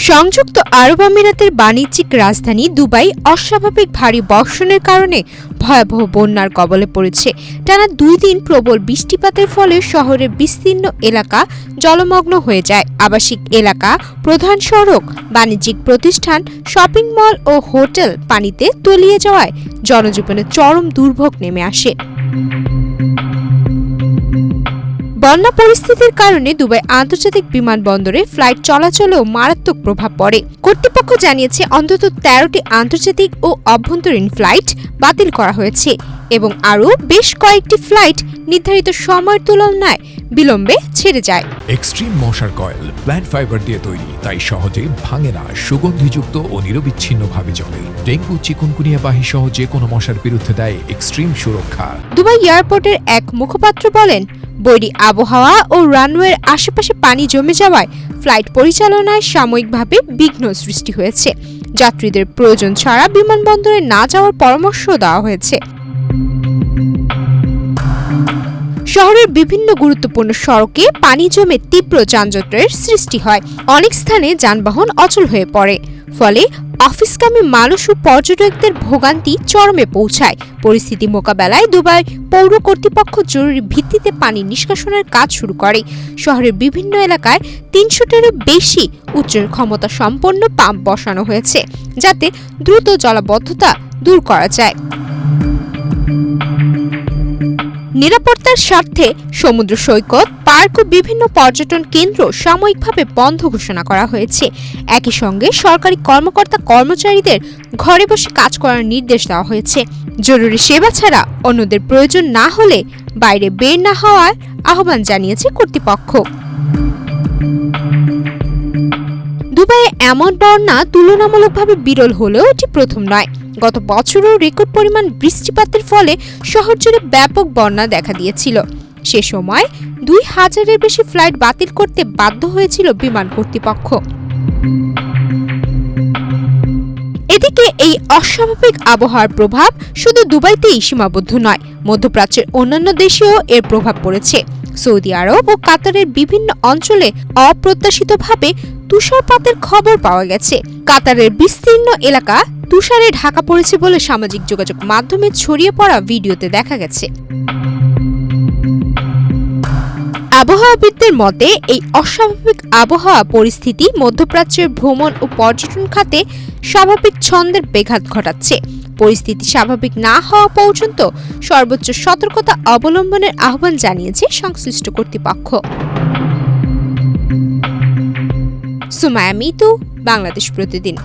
সংযুক্ত আরব আমিরাতের বাণিজ্যিক রাজধানী দুবাই অস্বাভাবিক ভারী বর্ষণের কারণে ভয়াবহ বন্যার কবলে পড়েছে। টানা 2 দিন প্রবল বৃষ্টিপাতের ফলে শহরের বিস্তীর্ণ এলাকা জলমগ্ন হয়ে যায়। আবাসিক এলাকা, প্রধান সড়ক, বাণিজ্যিক প্রতিষ্ঠান, শপিং মল ও হোটেল পানিতে তলিয়ে যাওয়ায় জনজীবনে চরম দুর্ভোগ নেমে আসে। বন্যা পরিস্থিতির কারণে দুবাই আন্তর্জাতিক বিমানবন্দরে ফ্লাইট চলাচলেও মারাত্মক প্রভাব পড়ে। কর্তৃপক্ষ জানিয়েছে অন্তত 13টি আন্তর্জাতিক ও অভ্যন্তরীণ ফ্লাইট বাতিল করা হয়েছে এবং আরও বেশ কয়েকটি ফ্লাইট নির্ধারিত সময়ের তুলনায় বিলম্বে ছেড়ে যায়। এক্সট্রিম মশার কয়েল প্ল্যান্ট ফাইবার দিয়ে তৈরি, তাই সহজে ভাঙে না, সুগন্ধিযুক্ত ও নিরবিচ্ছিন্নভাবে জ্বলে। ডেঙ্গু, চিকুনগুনিয়া বাহী সহ যে কোনো মশার বিরুদ্ধে দেয় এক্সট্রিম সুরক্ষা। দুবাই এয়ারপোর্টের এক মুখপাত্র বলেন, বৈরী আবহাওয়া ও রানওয়ের আশেপাশে পানি জমে যাওয়ায় ফ্লাইট পরিচালনায় সাময়িকভাবে বিঘ্ন সৃষ্টি হয়েছে। যাত্রীদের প্রয়োজন ছাড়া বিমানবন্দরে না যাওয়ার পরামর্শ দেওয়া হয়েছে। শহরের বিভিন্ন গুরুত্বপূর্ণ সড়কে পানি জমে তীব্র যানজটের সৃষ্টি হয়। অনেক স্থানে যানবাহন অচল হয়ে পড়ে, ফলে অফিসগামী মানুষ ও পর্যটকদের ভোগান্তি চরমে পৌঁছায়। পরিস্থিতি মোকাবেলায় দুবাই পৌর কর্তৃপক্ষ জরুরি ভিত্তিতে পানি নিষ্কাশনের কাজ শুরু করে। শহরের বিভিন্ন এলাকায় 300টারও বেশি উচ্চ ক্ষমতা সম্পন্ন পাম্প বসানো হয়েছে, যাতে দ্রুত জলাবদ্ধতা দূর করা যায়। নিরাপত্তার স্বার্থে সমুদ্র সৈকত, পার্ক ও বিভিন্ন পর্যটন কেন্দ্র সাময়িকভাবে বন্ধ ঘোষণা করা হয়েছে। একই সঙ্গে সরকারি কর্মচারীদের ঘরে বসে কাজ করার নির্দেশ দেওয়া হয়েছে। জরুরি সেবা ছাড়া অন্যদের প্রয়োজন না হলে বাইরে বের না হওয়ার আহ্বান জানিয়েছে কর্তৃপক্ষ। দুবাইয়ে এমন বন্যা তুলনামূলকভাবে বিরল হলেও এটি প্রথম নয়। গত বছরও রেকর্ড পরিমাণ বৃষ্টিপাতের ফলে শহর জুড়ে ব্যাপক বন্যা দেখা দিয়েছিল। সে সময় 2000-এর বেশি ফ্লাইট বাতিল করতে বাধ্য হয়েছিল বিমান কর্তৃপক্ষ। এদিকে এই অস্বাভাবিক আবহাওয়ার প্রভাব শুধু দুবাইতেই সীমাবদ্ধ নয়, মধ্যপ্রাচ্যের অন্যান্য দেশেও এর প্রভাব পড়েছে। সৌদি আরব ও কাতারের বিভিন্ন অঞ্চলে অপ্রত্যাশিতভাবে তুষারপাতের খবর পাওয়া গেছে। কাতারের বিস্তীর্ণ এলাকা তুষারে ঢাকা পড়েছে বলে সামাজিক যোগাযোগ মাধ্যমে ছড়িয়ে পড়া ভিডিওতে দেখা গেছে। আবহাওয়াবিদদের মতে এই অস্বাভাবিক আবহাওয়া পরিস্থিতি মধ্যপ্রাচ্যের ভ্রমণ ও পর্যটন খাতে স্বাভাবিক ছন্দের ব্যাঘাত ঘটাচ্ছে। পরিস্থিতি স্বাভাবিক না হওয়া পর্যন্ত সর্বোচ্চ সতর্কতা অবলম্বনের আহ্বান জানিয়েছে সংশ্লিষ্ট কর্তৃপক্ষ। সুমায়া মিতু, বাংলাদেশ প্রতিদিন।